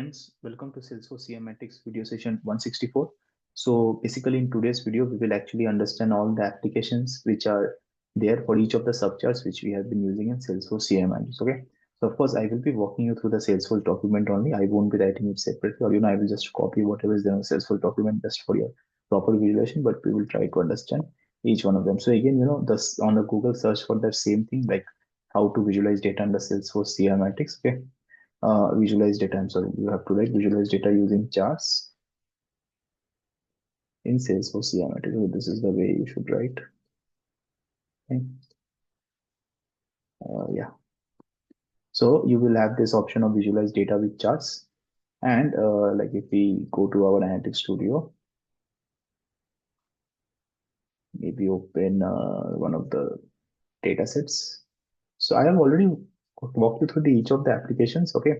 Friends, welcome to Salesforce CMAtics video session 164. So basically in today's video, we will actually understand all the applications which are there for each of the subcharts which we have been using in Salesforce CMAtics. Okay. So of course, I will be walking you through the Salesforce document only. I won't be writing it separately, or I will just copy whatever is there in the Salesforce document just for your proper visualization, but we will try to understand each one of them. So again, this on the Google search for that same thing, like how to visualize data under Salesforce CMAtics. Okay, visualize data. I'm sorry, you have to write visualize data using charts in Salesforce CMAtics. So this is the way you should write. Okay. Yeah. So you will have this option of visualize data with charts. And like if we go to our Analytics Studio, maybe open one of the data sets. So I have already walked you through each of the applications. Okay.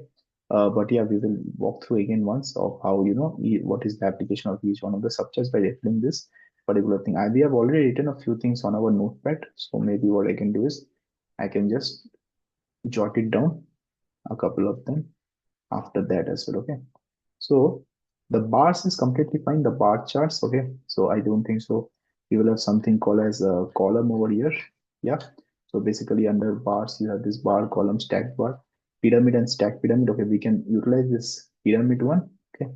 But yeah, we will walk through again once of how, what is the application of each one of the subcharts by referring this particular thing. We have already written a few things on our notepad. So maybe what I can do is I can just jot it down, a couple of them after that as well. Okay. So the bars is completely fine. The bar charts. Okay. So I don't think so. We will have something called as a column over here. Yeah. So basically under bars, you have this bar, column, stack bar, pyramid and stack pyramid. Okay. We can utilize this pyramid one. Okay.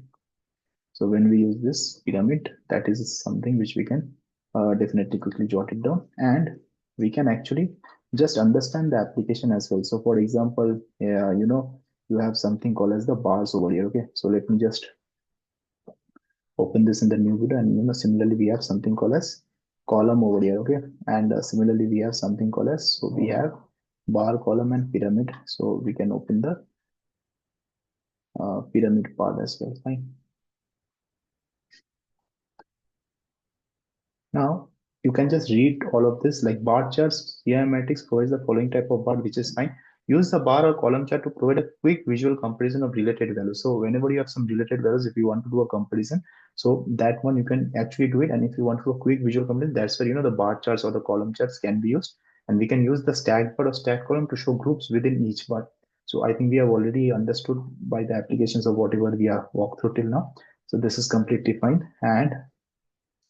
So when we use this pyramid, that is something which we can definitely quickly jot it down, and we can actually just understand the application as well. So for example, you have something called as the bars over here. Okay. So let me just open this in the new window, and similarly we have something called as column over here. Okay. And similarly we have something called as, so we have bar, column and pyramid. So we can open the pyramid part as well. Fine. Now you can just read all of this, like bar charts. CMAtics provides the following type of bar, which is fine. Use the bar or column chart to provide a quick visual comparison of related values. So whenever you have some related values, if you want to do a comparison, so that one you can actually do it. And if you want to do a quick visual comparison, that's where the bar charts or the column charts can be used. And we can use the stack bar or stack column to show groups within each bar. So I think we have already understood by the applications of whatever we have walked through till now. So this is completely fine. And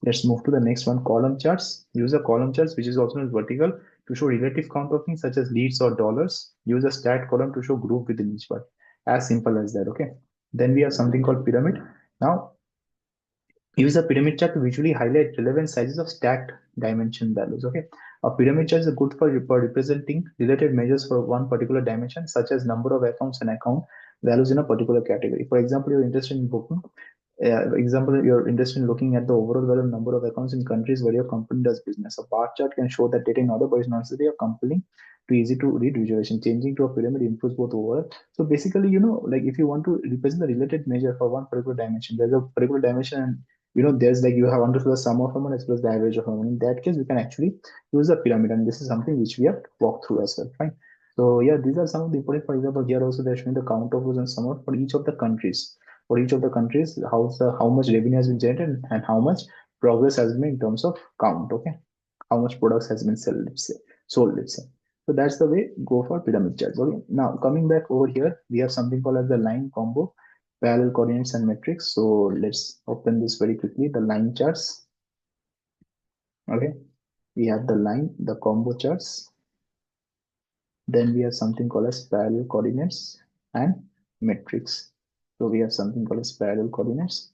let's move to the next one, column charts. Use a column charts, which is also known as vertical, to show relative count of things such as leads or dollars. Use a stat column to show group within each bar. As simple as that, okay? Then we have something called pyramid. Now, use a pyramid chart to visually highlight relevant sizes of stacked dimension values, okay? A pyramid chart is good for representing related measures for one particular dimension, such as number of accounts and account values in a particular category. For example, you're interested in booking you're interested in looking at the overall value number of accounts in countries where your company does business. A bar chart can show that data in order, but it's not necessarily a compelling to easy to read visualization. Changing to a pyramid improves both overall. So basically, like if you want to represent the related measure for one particular dimension, there's a particular dimension, and there's like you have understood the sum of amount as well as the average of amount. In that case, we can actually use the pyramid, and this is something which we have walked through as well. Fine. So yeah, these are some of the important. For example, here also they're showing the count of rows and sum of for each of the countries. For each of the countries, how much revenue has been generated and how much progress has been in terms of count. Okay, how much products has been sold. Let's say. So that's the way go for pyramid charts. Okay. Now coming back over here, we have something called as the line combo, parallel coordinates and metrics. So let's open this very quickly. The line charts. Okay, we have the line, the combo charts. Then we have something called as parallel coordinates and metrics. So we have something called as parallel coordinates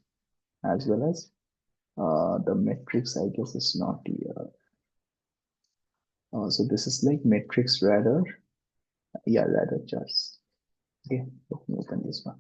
as well as the metrics. I guess is not here. So this is like metrics radar. Yeah, radar charts. Okay, let me open this one.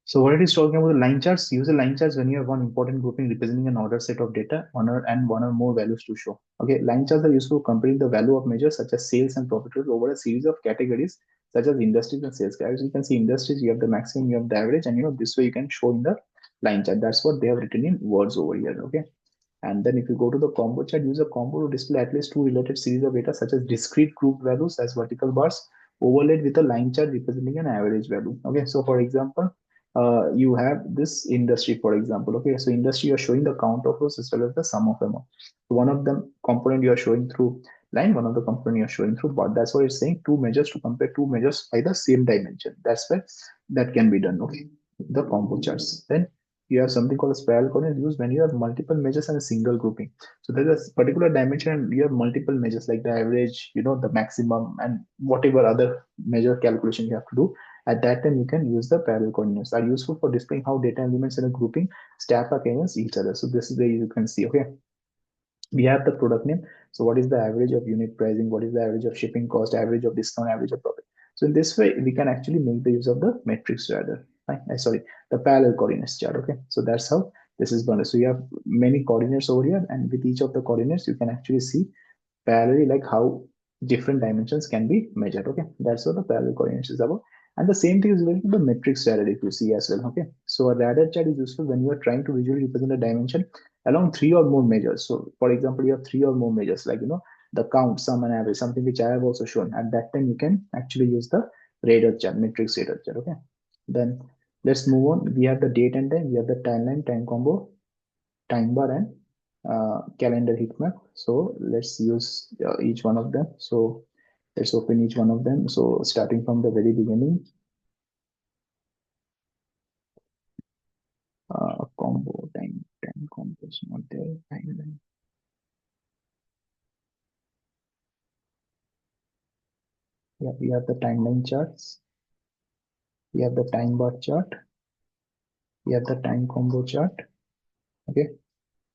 So what it is talking about the line charts, use the line charts when you have one important grouping representing an ordered set of data, and one or more values to show. Okay, line charts are useful for comparing the value of measures such as sales and profit over a series of categories such as industries and sales. As you can see, industries, you have the maximum, you have the average, and this way you can show in the line chart. That's what they have written in words over here. Okay. And then if you go to the combo chart, use a combo to display at least two related series of data such as discrete group values as vertical bars overlaid with a line chart representing an average value. Okay, so for example, you have this industry, for example. Okay, so industry, you're showing the count of rows as well as the sum of amount. So one of them component you are showing through line, one of the component you are showing through bar. That's why it's saying two measures to compare two measures by the same dimension. That's why That can be done, okay, the combo charts. Then you have something called a spiral coordinate used when you have multiple measures and a single grouping. So there's a particular dimension and you have multiple measures like the average, the maximum and whatever other measure calculation you have to do. At that time, you can use the parallel coordinates. Are useful for displaying how data elements in a grouping stack up against each other. So this is where you can see, okay, we have the product name. So what is the average of unit pricing? What is the average of shipping cost, average of discount, average of profit? So in this way, we can actually make the use of the matrix rather. Sorry, the parallel coordinates chart. Okay, so that's how this is done. So you have many coordinates over here, and with each of the coordinates, you can actually see parallelly like how different dimensions can be measured. Okay, that's what the parallel coordinates is about. And the same thing is related to the matrix radar if you see as well. Okay, so a radar chart is useful when you are trying to visually represent a dimension along three or more measures. So for example, you have three or more measures like the count, sum, and average, something which I have also shown. At that time, you can actually use the radar chart, matrix radar chart. Okay, then let's move on. We have the date and time. We have the timeline, time combo, time bar, and calendar heat map. So let's use each one of them. So let's open each one of them. So starting from the very beginning, combo time combo is not there. Timeline. Yeah, we have the timeline charts. We have the time bar chart. We have the time combo chart. Okay,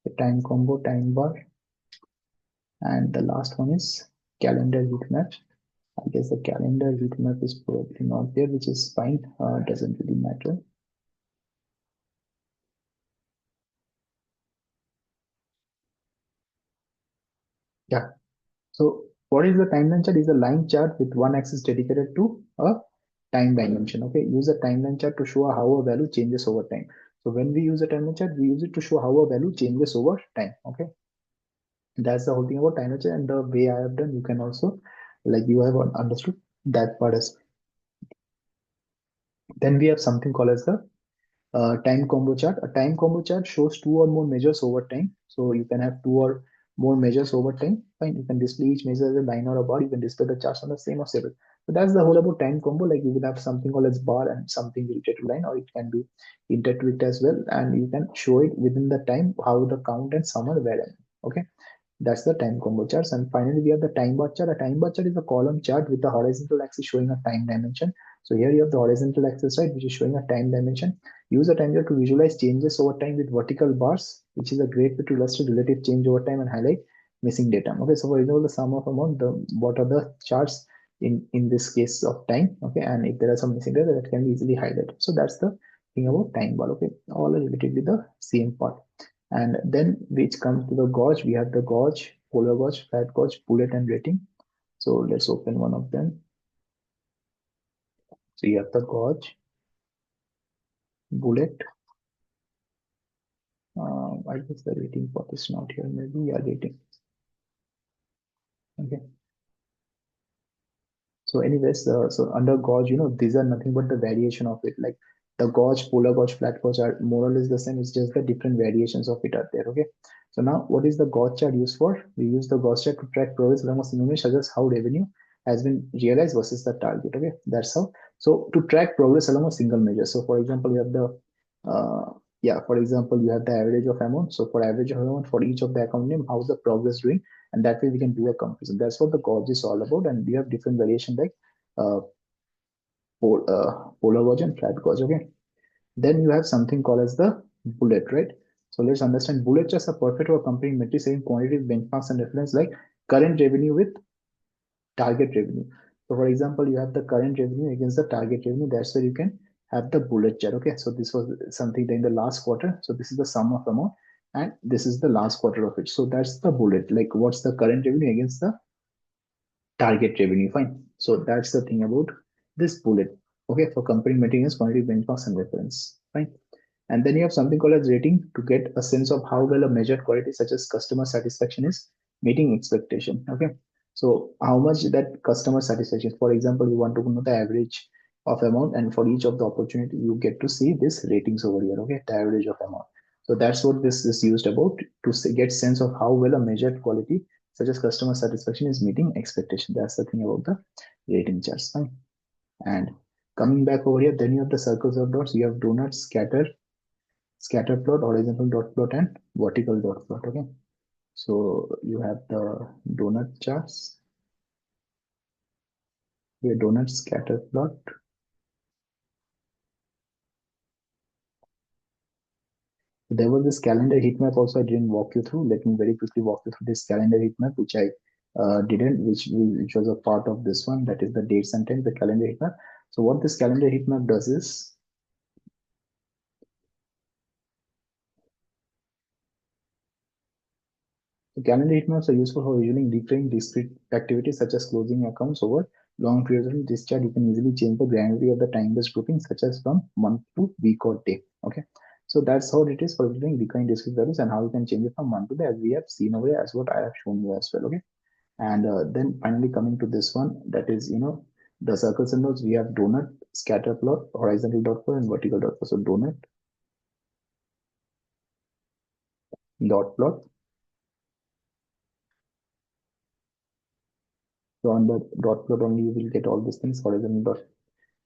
the time combo, time bar, and the last one is calendar heat map. I guess the calendar heat map is probably not there, which is fine. Doesn't really matter. Yeah. So what is the timeline chart? Is a line chart with one axis dedicated to a time dimension. Okay, use a timeline chart to show how a value changes over time. So when we use a timeline chart, we use it to show how a value changes over time. Okay, that's the whole thing about timeline chart. And the way I have done, you can also like you have understood that part as well. Then we have something called as the time combo chart. A time combo chart shows two or more measures over time. So you can have two or more measures over time. Fine. You can display each measure as a line or a bar. You can display the charts on the same or separate. So that's the whole about time combo. Like you will have something called as bar and something related to line, or it can be intertwined as well. And you can show it within the time how the count and sum are varying. Okay. That's the time combo charts. And finally, we have the time bar chart. A time bar chart is a column chart with the horizontal axis showing a time dimension. So here you have the horizontal axis, right, which is showing a time dimension. Use a time chart to visualize changes over time with vertical bars, which is a great way to illustrate relative change over time and highlight missing data. Okay, so for example, the sum of amount, what are the charts in this case of time? Okay, and if there are some missing data, that can be easily highlighted. So that's the thing about time bar. Okay, all related with the same part. And then which comes to the gauge, we have the gauge, polar gauge, flat gauge, bullet, and rating. So let's open one of them. So you have the gauge, bullet. I guess the rating part is not here. Maybe yeah, rating. Okay. So anyways, so under gauge, these are nothing but the variation of it. Like the gauge, polar gauge, flat gauge are more or less the same. It's just the different variations of it are there. Okay. So now what is the gauge chart used for? We use the gauge chart to track progress along a single image, such as how revenue has been realized versus the target. Okay. That's how. So to track progress along a single measure. So for example, you have the for example, you have the average of amount. So for average of amount for each of the account name, how's the progress doing? And that way we can do a comparison. That's what the gauge is all about. And we have different variation like uh, polar gauge and flat gauge. Okay. Then you have something called as the bullet, right? So let's understand bullet charts are perfect for comparing metrics saying quantitative benchmarks and reference like current revenue with target revenue. So for example, you have the current revenue against the target revenue. That's where you can have the bullet chart. Okay. So this was something in the last quarter. So this is the sum of amount and this is the last quarter of it. So that's the bullet. Like what's the current revenue against the target revenue. Fine. So that's the thing about this bullet. Okay, for comparing materials, quantity, benchmarks, and reference. Fine. And then you have something called as rating to get a sense of how well a measured quality such as customer satisfaction is meeting expectation. Okay. So how much that customer satisfaction, for example, you want to know the average of amount and for each of the opportunity, you get to see this ratings over here. Okay. The average of amount. So that's what this is used about to get sense of how well a measured quality such as customer satisfaction is meeting expectation. That's the thing about the rating charts. Fine. And Coming back over here, then you have the circles of dots. You have donut, scatter plot, horizontal dot plot, and vertical dot plot. Okay, so you have the donut charts, your donut scatter plot. There was this calendar heat map also. I didn't walk you through. Let me very quickly walk you through this calendar heat map, which I didn't, which was a part of this one. That is the dates and times, the calendar heat map. So what this calendar heat map does is, so calendar heat maps are useful for visualizing recurring discrete activities such as closing accounts over long periods. In this chart, you can easily change the granularity of the time-based grouping, such as from month to week or day. Okay, so that's how it is for visualizing recurring discrete values and how you can change it from month to day, as we have seen over here, as what I have shown you as well. Okay, and then finally coming to this one, that is, the circle symbols. We have donut, scatter plot, horizontal dot plot, and vertical dot plot. So donut, dot plot. So on the dot plot only, you will get all these things, horizontal dot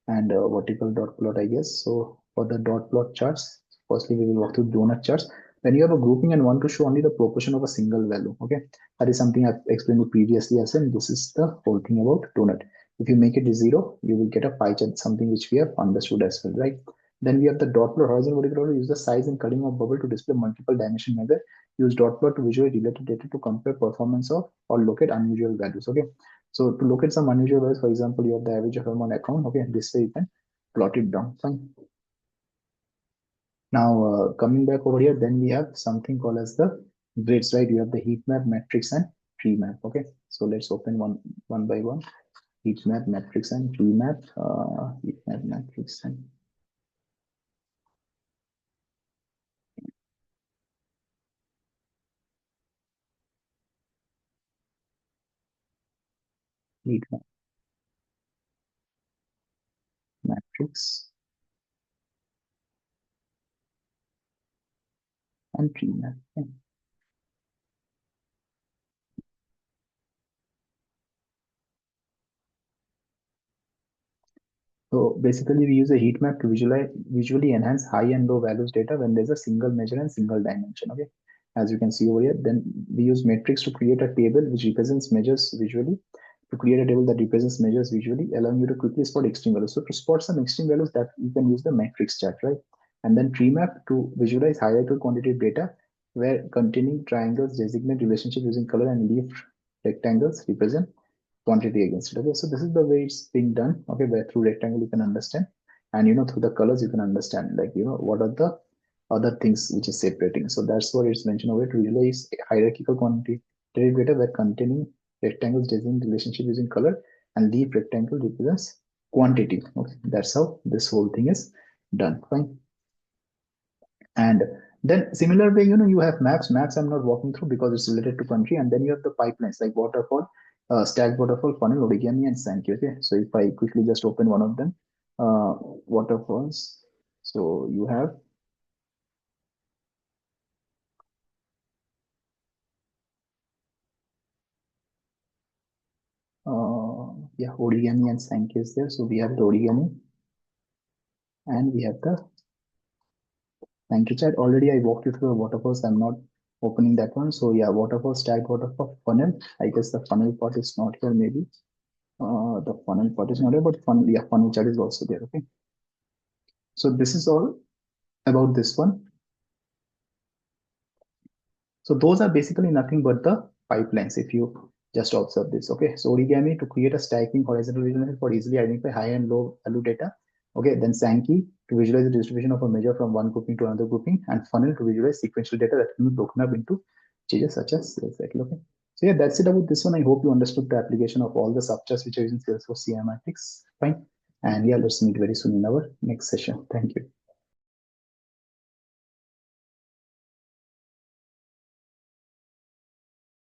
and vertical dot plot, I guess. So for the dot plot charts, firstly we will walk through donut charts. When you have a grouping and want to show only the proportion of a single value, okay, that is something I've explained previously as well. This is the whole thing about donut. If you make it 0, you will get a pie chart, something which we have understood as well, right? Then we have the dot plot, horizontal vertical dot. Use the size and cutting of bubble to display multiple dimension measure. Use dot plot to visually related data to compare performance of or locate unusual values. Okay, so to locate some unusual values, for example, you have the average of one account. Okay, this way you can plot it down. Fine. Now coming back over here, then we have something called as the grids, right? You have the heat map, matrix, and tree map. Okay, so let's open one by one. Heat map, matrix, and tree map. Heat map, matrix, and heat map, matrix, and tree map. Okay. So basically, we use a heat map to visually enhance high and low values data when there's a single measure and single dimension. Okay, as you can see over here. Then we use matrix to create a table which represents measures visually. To create a table that represents measures visually, allowing you to quickly spot extreme values. So to spot some extreme values, that you can use the matrix chart, right? And then tree map to visualize hierarchical quantitative data where containing triangles designate relationship using color and leaf rectangles represent quantity against it. Okay, so this is the way it's being done. Okay, where through rectangle you can understand, and through the colors you can understand, like what are the other things which is separating. So that's what it's mentioned over to visualize hierarchical quantitative data where containing rectangles designating relationship using color and leaf rectangle represents quantity. Okay, that's how this whole thing is done. Fine. And then similar way, you have maps. Maps I'm not walking through because it's related to country. And then you have the pipelines like waterfall, stacked waterfall, funnel, origami, and Sankey. Okay, so if I quickly just open one of them, uh, waterfalls. So you have yeah, origami and Sankey is there. So we have the origami and we have the Sankey chat. Already I walked you through the waterfalls. I'm not opening that one. So yeah, waterfall, stacked waterfall, funnel. I guess the funnel part is not here maybe. The funnel part is not there, but funnel, yeah, funnel chart is also there. Okay, so this is all about this one. So those are basically nothing but the pipelines if you just observe this. Okay, so origami to create a stacking horizontal relationship for easily identify high and low value data. Okay, then Sankey to visualize the distribution of a measure from one grouping to another grouping, and funnel to visualize sequential data that can be broken up into stages such as sales cycle. Okay, so yeah, that's it about this one. I hope you understood the application of all the subcharts which are using Salesforce CMatics. Fine, and yeah, let's meet very soon in our next session. Thank you.